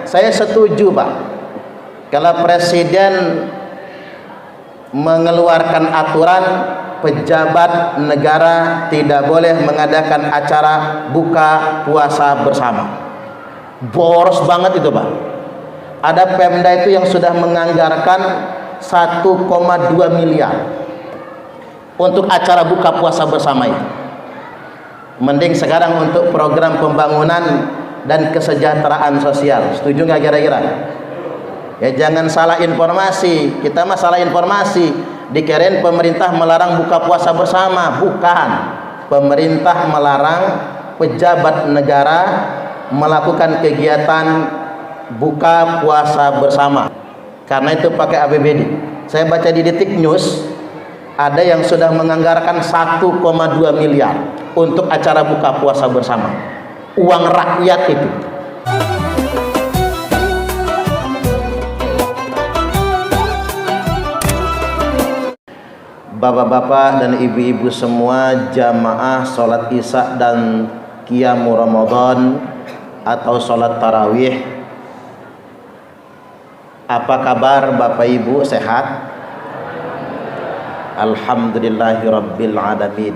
Saya setuju Pak, kalau Presiden mengeluarkan aturan pejabat negara tidak boleh mengadakan acara buka puasa bersama. Boros banget itu Pak. Ada Pemda itu yang sudah menganggarkan 1,2 miliar untuk acara buka puasa bersama itu. Mending sekarang untuk program pembangunan dan kesejahteraan sosial. Setuju nggak kira-kira? Ya jangan salah informasi. Kita mah salah informasi. Dikirain pemerintah melarang buka puasa bersama. Bukan. Pemerintah melarang pejabat negara melakukan kegiatan buka puasa bersama. Karena itu pakai APBD. Saya baca di Detik News, ada yang sudah menganggarkan 1,2 miliar untuk acara buka puasa bersama. Uang rakyat itu. Bapak-bapak dan ibu-ibu semua, jamaah sholat isya dan qiyamu Ramadan atau sholat tarawih, apa kabar Bapak Ibu, sehat? Alhamdulillahirabbil alamin.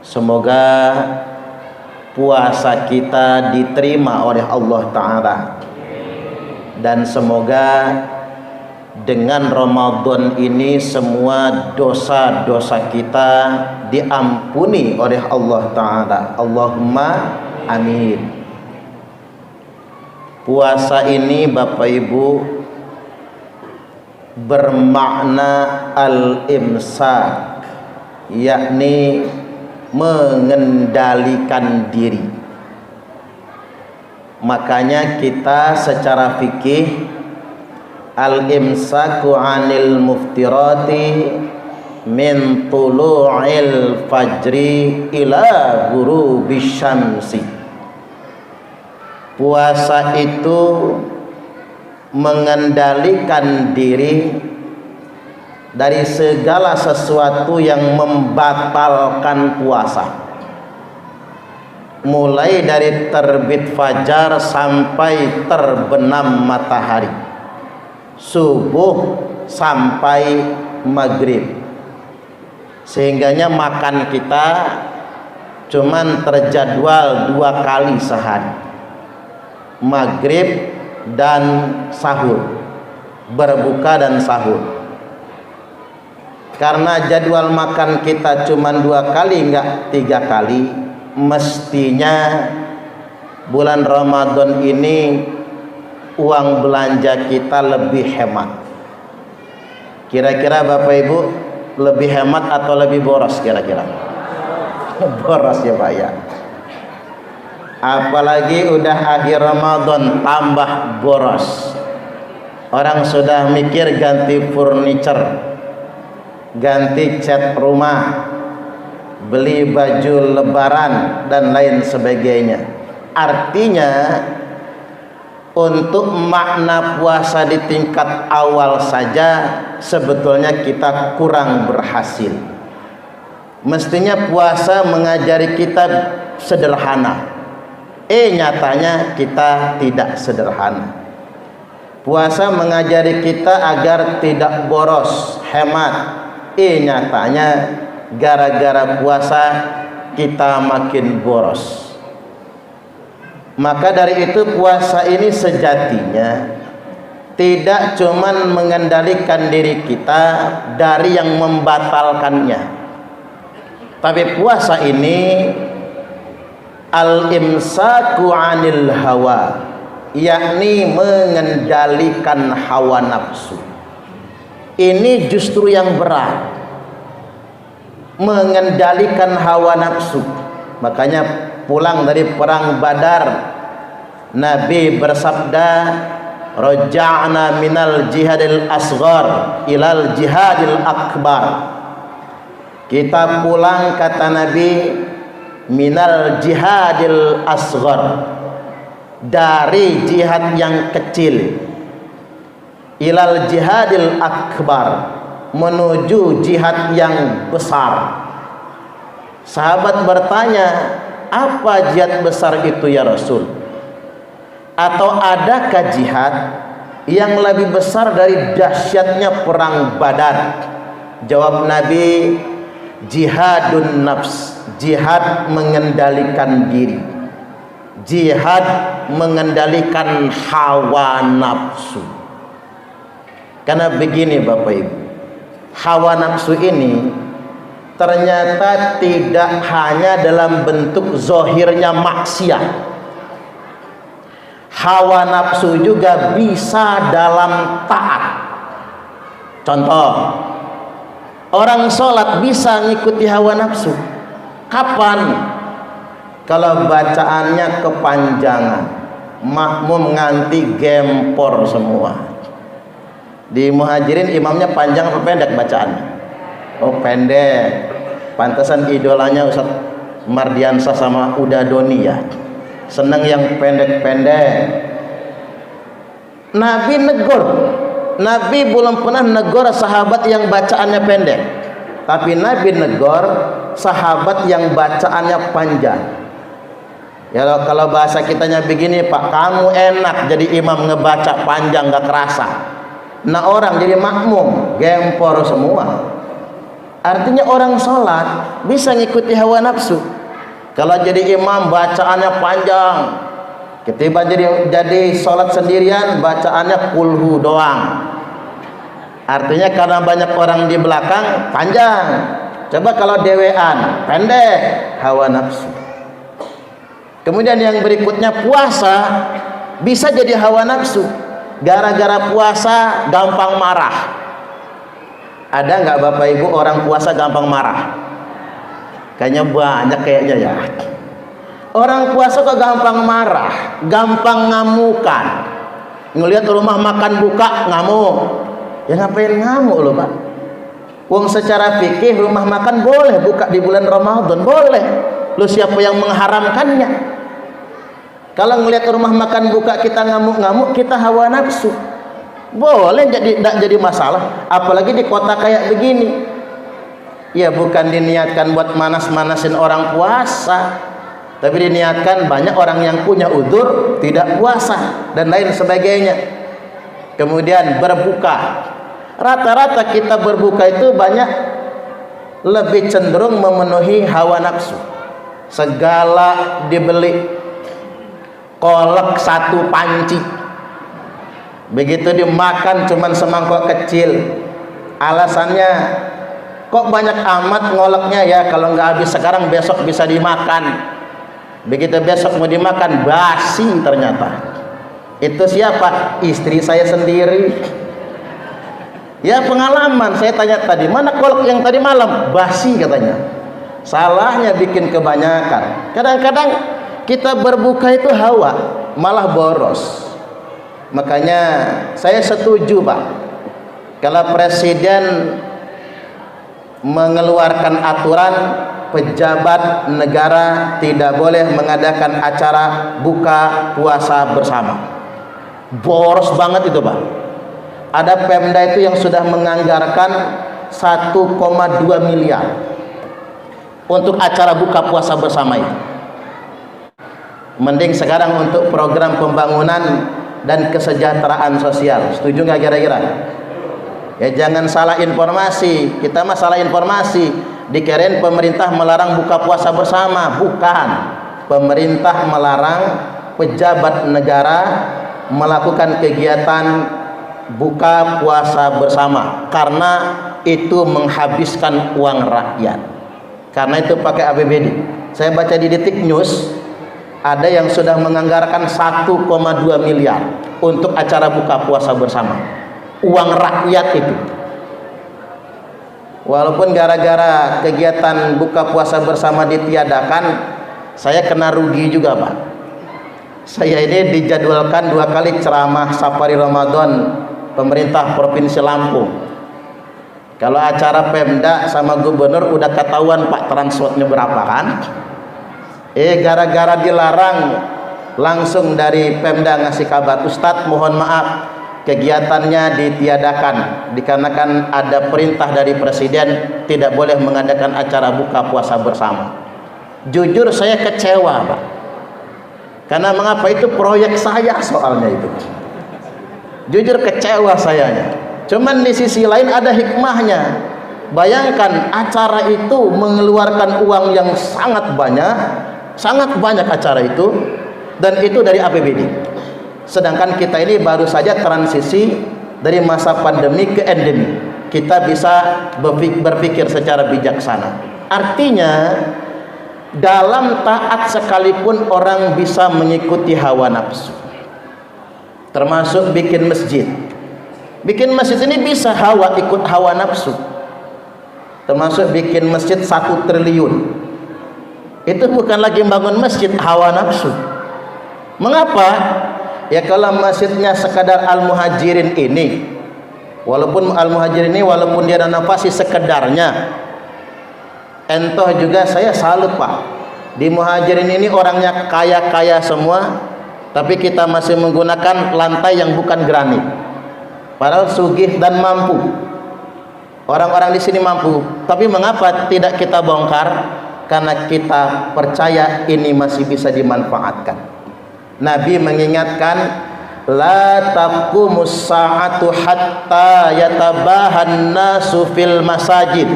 Semoga puasa kita diterima oleh Allah Ta'ala, dan semoga dengan Ramadan ini semua dosa-dosa kita diampuni oleh Allah Ta'ala. Allahumma amin. Puasa ini Bapak Ibu bermakna al-imsak, yakni mengendalikan diri. Makanya kita secara fikih al-imsaku 'anil muftirati min tulu'il fajri ila ghurubisy syamsi. Puasa itu mengendalikan diri dari segala sesuatu yang membatalkan puasa, mulai dari terbit fajar sampai terbenam matahari, subuh sampai maghrib. Sehingganya makan kita cuman terjadwal 2 kali sehari, maghrib dan sahur, berbuka dan sahur. Karena jadwal makan kita cuman 2 kali, enggak 3 kali, mestinya bulan Ramadan ini uang belanja kita lebih hemat. Kira-kira Bapak Ibu lebih hemat atau lebih boros kira-kira? Boros ya Pak ya. Apalagi udah akhir Ramadan tambah boros. Orang sudah mikir ganti furniture, ganti cat rumah, beli baju lebaran dan lain sebagainya. Artinya untuk makna puasa di tingkat awal saja sebetulnya kita kurang berhasil. Mestinya puasa mengajari kita sederhana. Nyatanya kita tidak sederhana. Puasa mengajari kita agar tidak boros, hemat. Nyatanya gara-gara puasa kita makin boros. Maka dari itu puasa ini sejatinya tidak cuman mengendalikan diri kita dari yang membatalkannya, tapi puasa ini al-imsaku 'anil hawa, yakni mengendalikan hawa nafsu. Ini justru yang berat, mengendalikan hawa nafsu. Makanya pulang dari perang Badar, Nabi bersabda, raja'na minal jihadil asghar ilal jihadil akbar. Kita pulang, kata Nabi, minal jihadil asghar, dari jihad yang kecil, ilal jihadil akbar, menuju jihad yang besar. Sahabat bertanya, apa jihad besar itu ya Rasul? Atau adakah jihad yang lebih besar dari dahsyatnya perang Badar? Jawab Nabi, jihadun nafs, jihad mengendalikan diri, jihad mengendalikan hawa nafsu. Karena begini Bapak Ibu, hawa nafsu ini ternyata tidak hanya dalam bentuk zohirnya maksiat. Hawa nafsu juga bisa dalam taat. Contoh, orang sholat bisa ngikuti hawa nafsu. Kapan? Kalau bacaannya kepanjangan, makmum nganti gempor semua. Di Muhajirin imamnya panjang apa pendek bacaannya? Oh pendek. Pantesan idolanya Ustaz Mardiansah sama Uda Doni ya, seneng yang pendek-pendek. Nabi negor, Nabi belum pernah negor sahabat yang bacaannya pendek, tapi Nabi negor sahabat yang bacaannya panjang. Ya kalau bahasa kitanya begini Pak, kamu enak jadi imam ngebaca panjang gak kerasa. Nah orang jadi makmum gempor semua. Artinya orang sholat bisa ngikuti hawa nafsu. Kalau jadi imam bacaannya panjang, ketiba jadi sholat sendirian bacaannya kulhu doang. Artinya karena banyak orang di belakang panjang. Coba kalau dewean pendek, hawa nafsu. Kemudian yang berikutnya puasa bisa jadi hawa nafsu. Gara-gara puasa gampang marah. Ada nggak Bapak Ibu orang puasa gampang marah? Kayaknya banyak kayaknya ya. Orang puasa kok gampang marah, gampang ngamukan. Ngelihat rumah makan buka ngamuk. Ya ngapain ngamuk loh Pak? Wong secara fikih rumah makan boleh buka di bulan Ramadan, boleh. Lu siapa yang mengharamkannya? Kalau ngelihat rumah makan buka kita ngamuk-ngamuk, kita hawa nafsu. Boleh tidak jadi masalah, apalagi di kota kayak begini. Ya bukan diniatkan buat manas-manasin orang puasa, tapi diniatkan banyak orang yang punya udzur tidak puasa dan lain sebagainya. Kemudian berbuka, rata-rata kita berbuka itu banyak lebih cenderung memenuhi hawa nafsu. Segala dibeli, kolak satu panci, begitu dimakan cuman semangkok kecil. Alasannya kok banyak amat ngoleknya ya, kalau nggak habis sekarang besok bisa dimakan. Begitu besok mau dimakan basi ternyata. Itu siapa? Istri saya sendiri. Ya pengalaman, saya tanya tadi mana kolak yang tadi malam, basi katanya. Salahnya bikin kebanyakan. Kadang-kadang kita berbuka itu hawa, malah boros. Makanya saya setuju Pak, kalau presiden mengeluarkan aturan pejabat negara tidak boleh mengadakan acara buka puasa bersama. Boros banget itu Pak. Ada Pemda itu yang sudah menganggarkan 1,2 miliar untuk acara buka puasa bersama itu. Mending sekarang untuk program pembangunan dan kesejahteraan sosial. Setuju nggak kira-kira? Ya jangan salah informasi. Kita mah salah informasi. Dikirain pemerintah melarang buka puasa bersama. Bukan. Pemerintah melarang pejabat negara melakukan kegiatan buka puasa bersama karena itu menghabiskan uang rakyat. Karena itu pakai APBD. Saya baca di Detik News, ada yang sudah menganggarkan 1,2 miliar untuk acara buka puasa bersama. Uang rakyat itu. Walaupun gara-gara kegiatan buka puasa bersama ditiadakan, saya kena rugi juga Pak. Saya ini dijadwalkan 2 kali ceramah safari Ramadan pemerintah Provinsi Lampung. Kalau acara Pemda sama gubernur udah ketahuan Pak transportnya berapa kan? Gara-gara dilarang, langsung dari Pemda ngasih kabar, Ustadz mohon maaf kegiatannya ditiadakan dikarenakan ada perintah dari presiden tidak boleh mengadakan acara buka puasa bersama. Jujur saya kecewa Pak. Karena mengapa, itu proyek saya soalnya itu. Jujur kecewa sayanya. Cuman di sisi lain ada hikmahnya. Bayangkan acara itu mengeluarkan uang yang sangat banyak acara itu, dan itu dari APBD. Sedangkan kita ini baru saja transisi dari masa pandemi ke endemi. Kita bisa berpikir secara bijaksana. Artinya dalam taat sekalipun orang bisa mengikuti hawa nafsu. Termasuk bikin masjid. Bikin masjid ini bisa ikut hawa nafsu. Termasuk bikin masjid 1 triliun. Itu bukan lagi bangun masjid, hawa nafsu. Mengapa? Ya kalau masjidnya sekadar Al-Muhajirin ini, walaupun Al-Muhajirin ini walaupun dia renovasi sekedarnya, entoh juga saya salut Pak. Di Muhajirin ini orangnya kaya-kaya semua, tapi kita masih menggunakan lantai yang bukan granit. Padahal sugih dan mampu. Orang-orang di sini mampu, tapi mengapa tidak kita bongkar? Karena kita percaya ini masih bisa dimanfaatkan. Nabi mengingatkan, la taqumus sa'atu hatta yatabahan nasu fil masajid.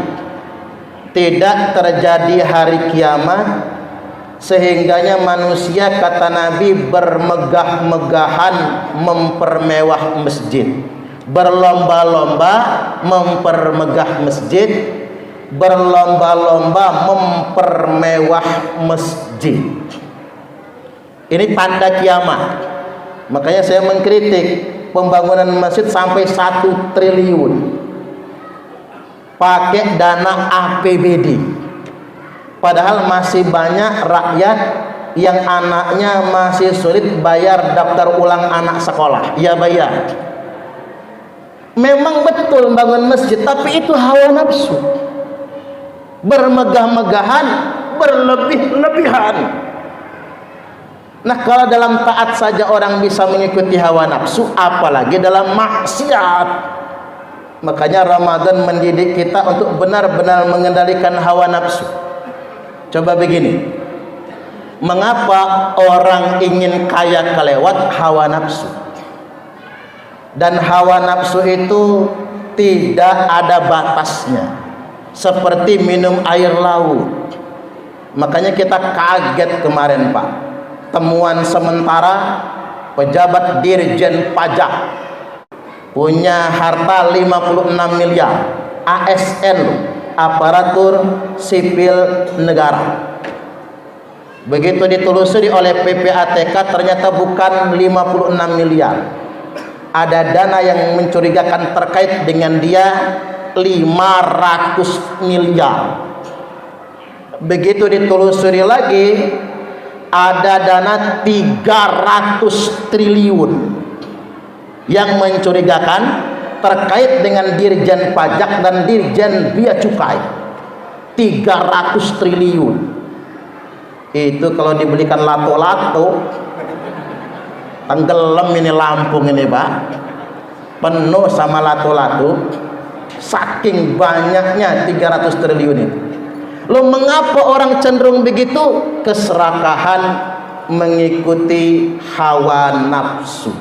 Tidak terjadi hari kiamat sehingganya manusia, kata Nabi, bermegah-megahan mempermewah masjid, berlomba-lomba mempermegah masjid, berlomba-lomba mempermewah masjid. Ini tanda kiamat. Makanya saya mengkritik pembangunan masjid sampai 1 triliun pakai dana APBD, padahal masih banyak rakyat yang anaknya masih sulit bayar daftar ulang anak sekolah. Ya bayar. Memang betul bangun masjid, tapi itu hawa nafsu, bermegah-megahan, berlebih-lebihan. Nah, kalau dalam taat saja orang bisa mengikuti hawa nafsu, apalagi dalam maksiat. Makanya Ramadan mendidik kita untuk benar-benar mengendalikan hawa nafsu. Coba begini, mengapa orang ingin kaya kelewat? Hawa nafsu. Dan hawa nafsu itu tidak ada batasnya, seperti minum air laut. Makanya kita kaget kemarin Pak, temuan sementara pejabat Dirjen Pajak punya harta 56 miliar, ASN, aparatur sipil negara. Begitu ditelusuri oleh PPATK, ternyata bukan 56 miliar. Ada dana yang mencurigakan terkait dengan dia 500 miliar. Begitu ditelusuri lagi, ada dana 300 triliun yang mencurigakan terkait dengan Dirjen Pajak dan Dirjen Bea Cukai. 300 triliun. Itu kalau dibelikan lato-lato, tenggelam ini Lampung ini Pak, penuh sama lato-lato, saking banyaknya 300 triliun itu. Loh, mengapa orang cenderung begitu? Keserakahan mengikuti hawa nafsu.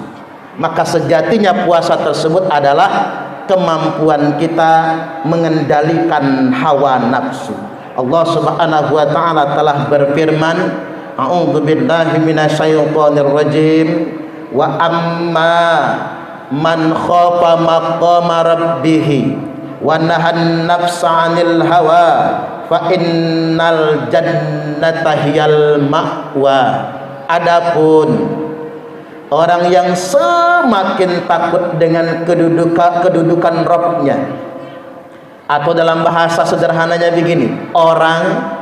Maka sejatinya puasa tersebut adalah kemampuan kita mengendalikan hawa nafsu. Allah Subhanahu wa taala telah berfirman, a'udzubillahi minasyaitonir rajim, wa amma man khafa maqama rabbih wa nahan nafsa 'anil hawa fa innal jannata hiyal ma'wa. Adapun orang yang semakin takut dengan kedudukan Rabb-nya, atau dalam bahasa sederhananya begini, orang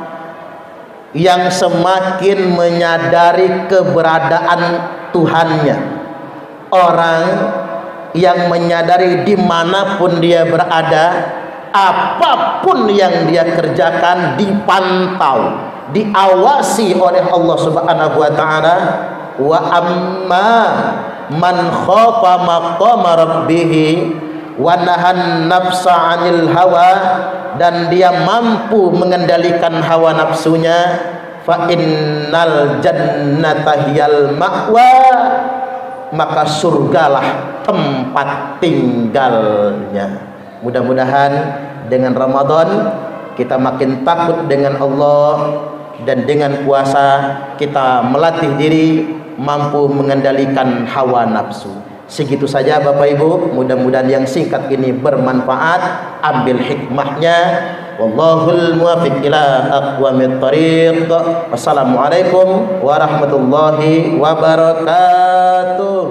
yang semakin menyadari keberadaan Tuhannya, orang yang menyadari dimanapun dia berada, apapun yang dia kerjakan dipantau, diawasi oleh Allah Subhanahu wa taala. Wa amma man khafa maqama rabbih wa nahan nafsa 'anil hawa, dan dia mampu mengendalikan hawa nafsunya, fa innal jannata hiyal ma'wa, maka surgalah tempat tinggalnya. Mudah-mudahan dengan Ramadan kita makin takut dengan Allah, dan dengan puasa kita melatih diri mampu mengendalikan hawa nafsu. Segitu saja Bapak Ibu, mudah-mudahan yang singkat ini bermanfaat. Ambil hikmahnya. Wallahul muwaffiq ila aqwamit thariq. Wassalamualaikum warahmatullahi wabarakatuh.